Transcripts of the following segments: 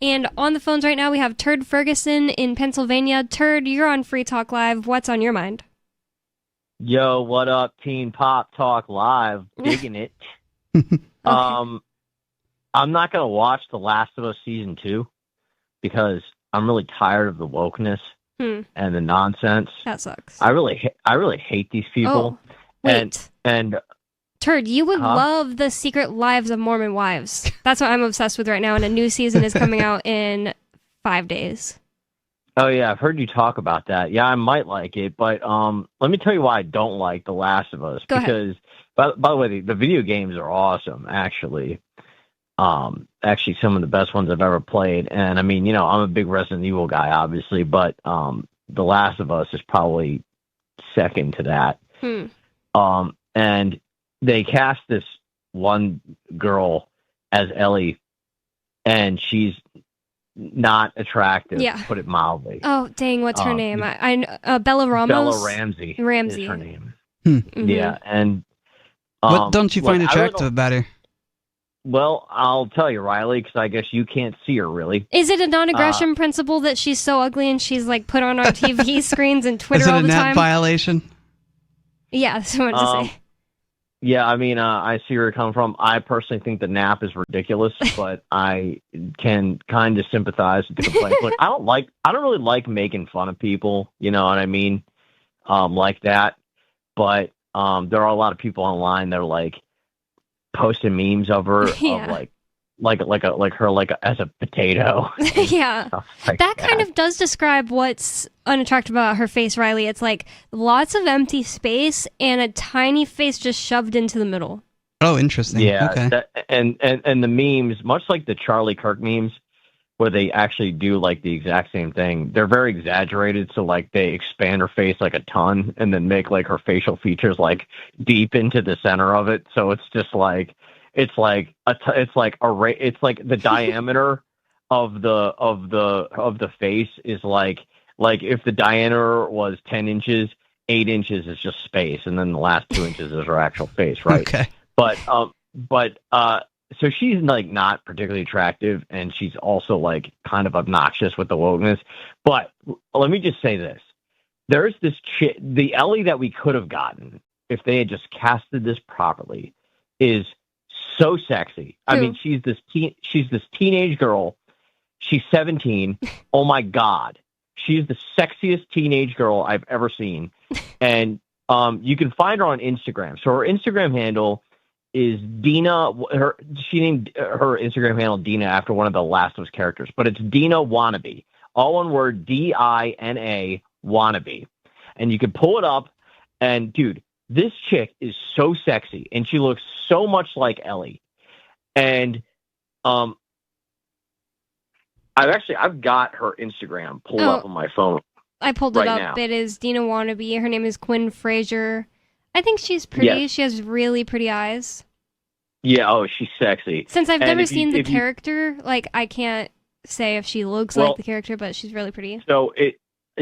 And on the phones right now, we have Turd Ferguson in Pennsylvania. Turd, you're on Free Talk Live. What's on your mind? Yo, what up, Teen Pop Talk Live? Digging it. Okay. I'm not gonna watch The Last of Us season 2 because I'm really tired of the wokeness and the nonsense. That sucks. I really hate these people. Oh, wait. And Turd, you would love The Secret Lives of Mormon Wives. That's what I'm obsessed with right now, and a new season is coming out in 5 days. Oh yeah, I've heard you talk about that. Yeah, I might like it, but let me tell you why I don't like The Last of Us. Go because ahead. by the way, the video games are awesome, actually. Actually some of the best ones I've ever played. And I mean, you know, I'm a big Resident Evil guy, obviously, but The Last of Us is probably second to that. And they cast this one girl as Ellie, and she's not attractive, to put it mildly. Oh, dang, what's her name? Bella Ramos? Bella Ramsey. Ramsey is her name. Yeah, and what don't you find attractive about her? Well, I'll tell you, Riley, because I guess you can't see her really. Is it a non-aggression principle that she's so ugly and she's like put on our TV screens and Twitter all the time? Is it a NAP violation? Yeah, that's what I wanted to say. Yeah, I mean, I see where you're coming from. I personally think the nap is ridiculous, but I can kind of sympathize with the complaints. Look, I don't really like making fun of people, you know what I mean, like that. But there are a lot of people online that are like posting memes of her, of like her as a potato. Yeah, that kind of does describe what's unattractive about her face, Riley. It's like lots of empty space and a tiny face just shoved into the middle. Oh, interesting. Yeah, okay. And the memes, much like the Charlie Kirk memes, where they actually do like the exact same thing. They're very exaggerated, so like they expand her face like a ton, and then make like her facial features like deep into the center of it. So it's just like it's like the diameter of the face is like if the diameter was 10 inches, 8 inches is just space, and then the last 2 inches is her actual face, right? Okay. But so she's like not particularly attractive, and she's also like kind of obnoxious with the wokeness. But let me just say this: there's this the Ellie that we could have gotten if they had just casted this properly is so sexy. I mean, she's this teenage girl. She's 17. Oh my God, she's the sexiest teenage girl I've ever seen, and you can find her on Instagram. So her Instagram handle is Dina. She named her Instagram handle Dina after one of the Last of Us characters, but it's Dina Wannabe, all one word, Dina Wannabe, and you can pull it up. And dude, this chick is so sexy, and she looks so much like Ellie. And I've got her Instagram pulled up on my phone. I pulled it up. Now. It is Dina Wannabe. Her name is Quinn Fraser. I think she's pretty. Yes. She has really pretty eyes. Yeah, oh, she's sexy. Since I've never seen the character, like, I can't say if she looks like the character, but she's really pretty. So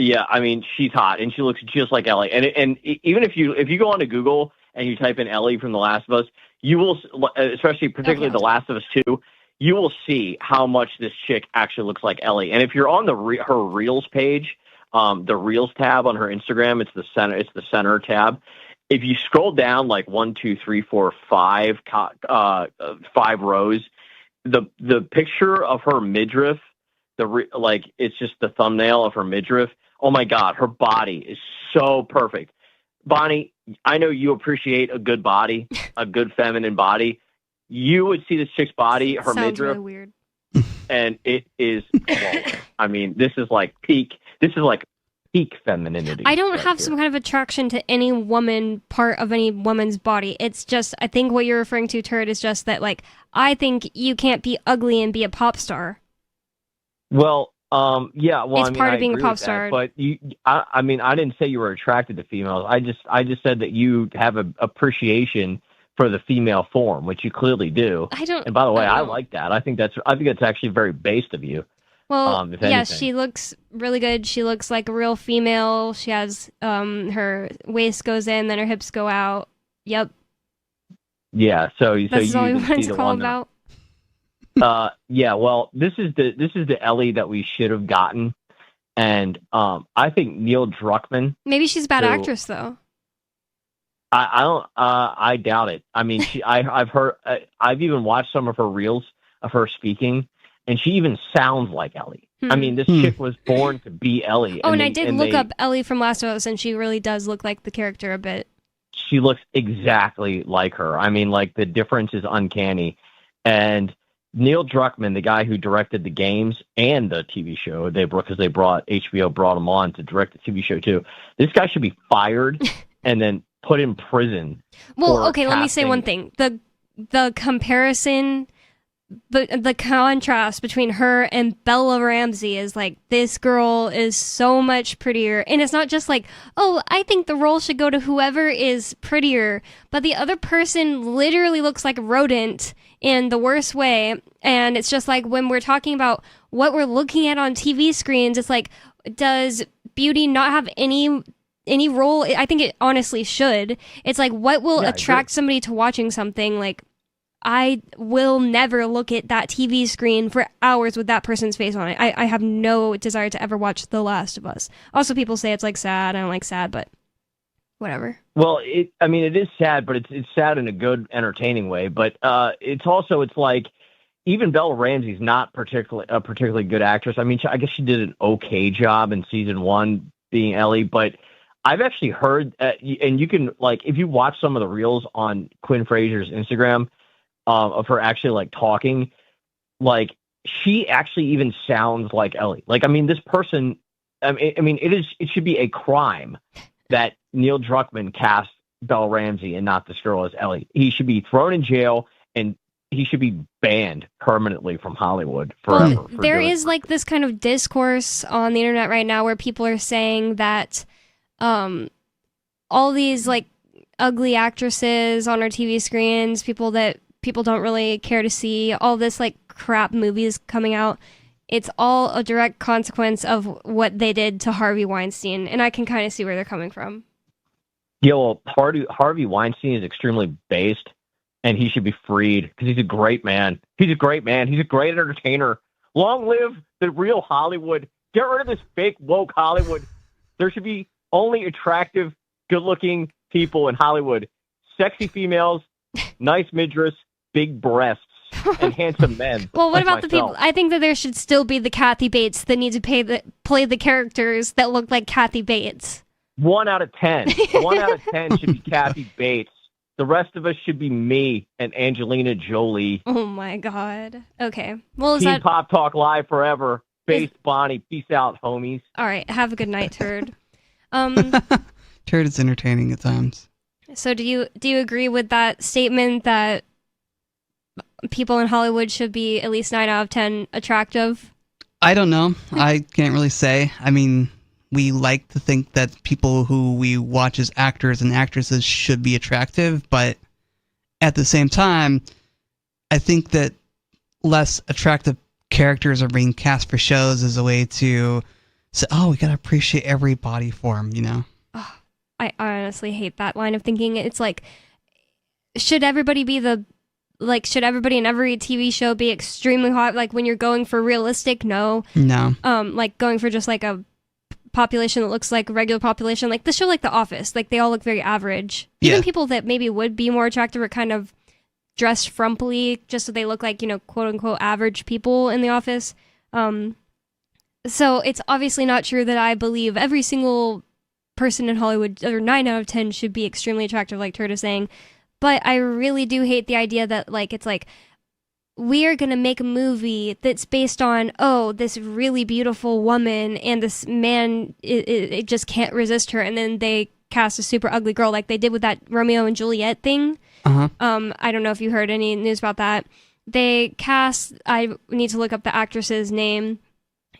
I mean, she's hot, and she looks just like Ellie. And even if you go onto Google and you type in Ellie from The Last of Us, you will, particularly The Last of Us 2, you will see how much this chick actually looks like Ellie. And if you're on her Reels page, the Reels tab on her Instagram, it's the center tab. If you scroll down like 1, 2, 3, 4, 5, 5 rows, the picture of her midriff, it's just the thumbnail of her midriff. Oh my God, her body is so perfect. Bonnie, I know you appreciate a good body, a good feminine body. You would see this chick's body, her midriff. Sounds really weird. And it is flawless. I mean, this is like peak femininity. I don't have some kind of attraction to any woman part of any woman's body. It's just, I think what you're referring to, Turd, is just that, like, I think you can't be ugly and be a pop star. Well, yeah. Well, it's part of being a pop star. But I mean, I didn't say you were attracted to females. I just said that you have an appreciation for the female form, which you clearly do. And by the way, I like that. I think that's actually very based of you. Well, yeah, she looks really good. She looks like a real female. She has her waist goes in, then her hips go out. Yep. Yeah. So that's all you wanted to call about. Yeah. Well, this is the Ellie that we should have gotten, and I think Neil Druckmann. Maybe she's a bad actress, though. I don't. I doubt it. I mean, I've heard. I've even watched some of her reels of her speaking, and she even sounds like Ellie. I mean, this chick was born to be Ellie. Oh, and I did look up Ellie from Last of Us, and she really does look like the character a bit. She looks exactly like her. I mean, like, the difference is uncanny. And Neil Druckmann, the guy who directed the games and the TV show, because HBO brought him on to direct the TV show too. This guy should be fired and then put in prison. Well, okay, let me say one thing. The comparison, the contrast between her and Bella Ramsey is like, this girl is so much prettier. And it's not just like, oh, I think the role should go to whoever is prettier, but the other person literally looks like a rodent in the worst way. And it's just like, when we're talking about what we're looking at on TV screens, it's like, does beauty not have any role? I think it honestly should. It's like, what will attract somebody to watching something? Like, I will never look at that TV screen for hours with that person's face on it. I have no desire to ever watch The Last of Us. Also, people say it's like sad. I don't like sad, but whatever. Well, it is sad, but it's sad in a good, entertaining way. But it's like, even Bella Ramsey's not a particularly good actress. I mean, I guess she did an okay job in season 1 being Ellie, but I've actually heard, and you can, like, if you watch some of the reels on Quinn Fraser's Instagram, of her actually, like, talking, like, she actually even sounds like Ellie. Like, I mean, this person, it should be a crime that Neil Druckmann cast Bella Ramsey and not this girl as Ellie. He should be thrown in jail, and he should be banned permanently from Hollywood forever. Well, there is, like, this kind of discourse on the internet right now where people are saying that all these, like, ugly actresses on our TV screens, people that people don't really care to see, all this, like, crap movies coming out, it's all a direct consequence of what they did to Harvey Weinstein, and I can kind of see where they're coming from. Yeah, well, Harvey Weinstein is extremely based, and he should be freed because he's a great man. He's a great man. He's a great entertainer. Long live the real Hollywood. Get rid of this fake woke Hollywood. There should be only attractive, good-looking people in Hollywood. Sexy females, nice midriffs, big breasts, and handsome men. Well, what about myself. The people? I think that there should still be the Kathy Bates that need to play the characters that look like Kathy Bates. 1 out of 10. 1 out of 10 should be Kathy Bates. The rest of us should be me and Angelina Jolie. Oh my God. Okay. Well, Team Pop Talk Live forever. Base Bonnie. Peace out, homies. All right. Have a good night, Turd. Turd is entertaining at times. So do you agree with that statement that people in Hollywood should be at least 9 out of 10 attractive? I don't know. I can't really say. I mean, we like to think that people who we watch as actors and actresses should be attractive, but at the same time, I think that less attractive characters are being cast for shows as a way to say, oh, we gotta appreciate every body form, you know? Oh, I honestly hate that line of thinking. It's like, should everybody in every TV show be extremely hot? Like, when you're going for realistic, no. Like, going for just like a population that looks like a regular population, like the show, like The Office, like they all look very average. Yeah. Even people that maybe would be more attractive are kind of dressed frumpily just so they look like, you know, quote unquote average people in The Office. So it's obviously not true that I believe every single person in Hollywood, or 9 out of 10, should be extremely attractive, like Turd is saying. But I really do hate the idea that, like, it's like, we are going to make a movie that's based on, oh, this really beautiful woman and this man, it just can't resist her. And then they cast a super ugly girl like they did with that Romeo and Juliet thing. Uh-huh. I don't know if you heard any news about that. They cast, I need to look up the actress's name.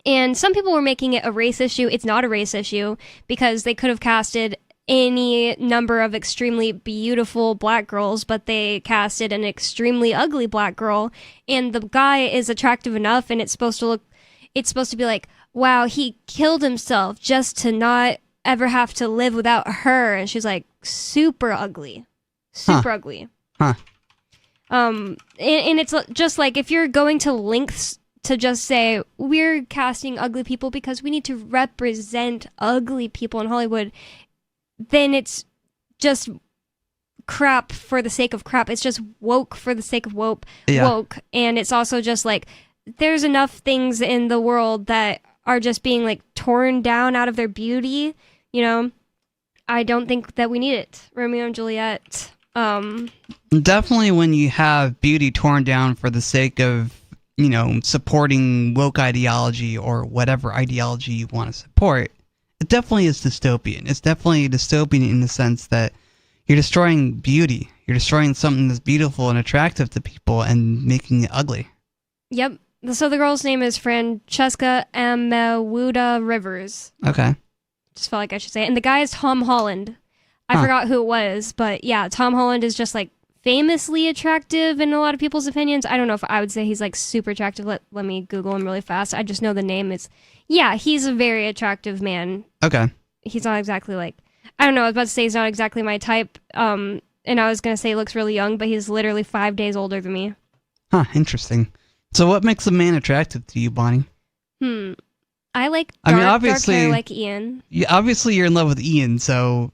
And some people were making it a race issue. It's not a race issue because they could have casted any number of extremely beautiful black girls, but they casted an extremely ugly black girl, and the guy is attractive enough, and it's supposed to be like, wow, he killed himself just to not ever have to live without her, and she's like super ugly. Super ugly. Huh. And it's just like, if you're going to lengths to just say we're casting ugly people because we need to represent ugly people in Hollywood, then it's just crap for the sake of crap. It's just woke for the sake of woke. And it's also just like, there's enough things in the world that are just being like torn down out of their beauty, you know. I don't think that we need it. Romeo and Juliet. Definitely when you have beauty torn down for the sake of, you know, supporting woke ideology or whatever ideology you want to support, it definitely is dystopian. It's definitely dystopian in the sense that you're destroying beauty. You're destroying something that's beautiful and attractive to people and making it ugly. Yep. So the girl's name is Francesca Amawuda Rivers. Okay. Just felt like I should say it. And the guy is Tom Holland. I forgot who it was, but yeah, Tom Holland is just like famously attractive in a lot of people's opinions. I don't know if I would say he's like super attractive. Let me Google him really fast. I just know the name is, yeah, he's a very attractive man. Okay. He's not exactly like, I don't know, I was about to say he's not exactly my type. And I was going to say he looks really young, but he's literally 5 days older than me. Huh, interesting. So what makes a man attractive to you, Bonnie? I like dark hair like Ian. Obviously you're in love with Ian, so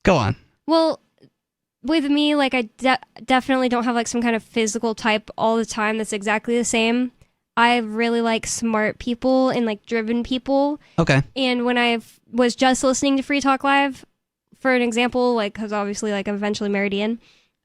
go on. Well, with me, like, I definitely don't have like some kind of physical type all the time that's exactly the same. I really like smart people and like driven people. Okay. And when I was just listening to Free Talk Live, for an example, like, because obviously like I'm eventually married Ian,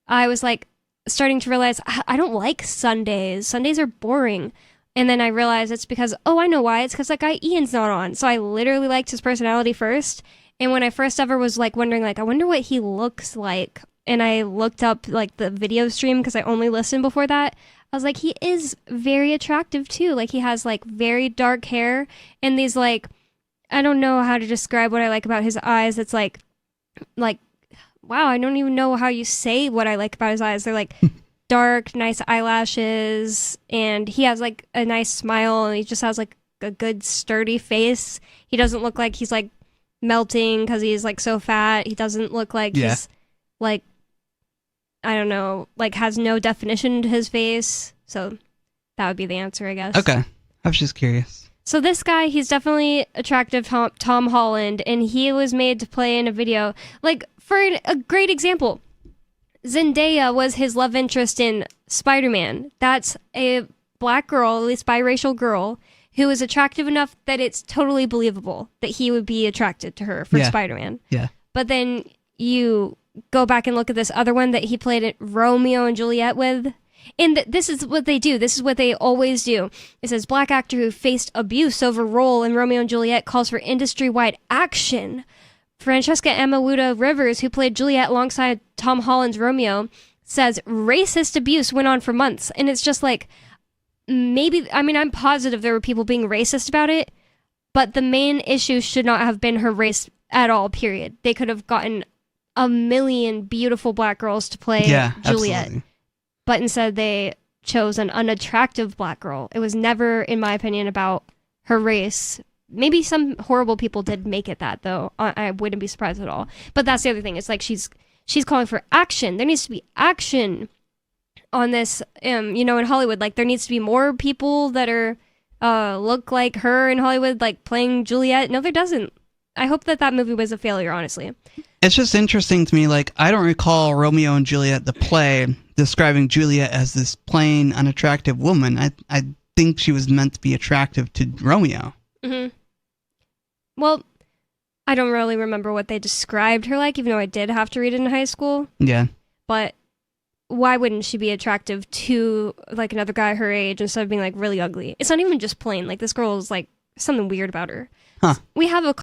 I was like starting to realize I don't like Sundays. Sundays are boring. And then I realized it's because, I know why. It's because that guy Ian's not on. So I literally liked his personality first. And when I first ever was like wondering, like, I wonder what he looks like, and I looked up like the video stream because I only listened before that, I was like, he is very attractive too. Like, he has like very dark hair and these like, I don't know how to describe what I like about his eyes. It's like, wow, I don't even know how you say what I like about his eyes. They're like dark, nice eyelashes, and he has like a nice smile, and he just has like a good sturdy face. He doesn't look like he's like melting because he's like so fat. He doesn't look like he's like, I don't know, like has no definition to his face. So that would be the answer, I guess. Okay. I was just curious. So this guy, he's definitely attractive, Tom Holland, and he was made to play in a video. Like, for a great example, Zendaya was his love interest in Spider-Man. That's a black girl, at least biracial girl, who is attractive enough that it's totally believable that he would be attracted to her for Spider-Man. Yeah. But then you go back and look at this other one that he played at Romeo and Juliet with. And this is what they do. This is what they always do. It says, black actor who faced abuse over role in Romeo and Juliet calls for industry-wide action. Francesca Amawuda Rivers, who played Juliet alongside Tom Holland's Romeo, says racist abuse went on for months. And it's just like, maybe, I mean, I'm positive there were people being racist about it, but the main issue should not have been her race at all, period. They could have gotten a million beautiful black girls to play Juliet. Absolutely. But instead they chose an unattractive black girl. It was never, in my opinion, about her race. Maybe some horrible people did make it that, though. I wouldn't be surprised at all. But that's the other thing. It's like she's calling for action. There needs to be action on this, in Hollywood. Like, there needs to be more people that are look like her in Hollywood, like playing Juliet. No, there doesn't. I hope that movie was a failure, honestly. It's just interesting to me, like, I don't recall Romeo and Juliet, the play, describing Juliet as this plain, unattractive woman. I think she was meant to be attractive to Romeo. Mm-hmm. Well, I don't really remember what they described her like, even though I did have to read it in high school. Yeah. But why wouldn't she be attractive to, like, another guy her age instead of being, like, really ugly? It's not even just plain. Like, this girl is, like, something weird about her. Huh. We have a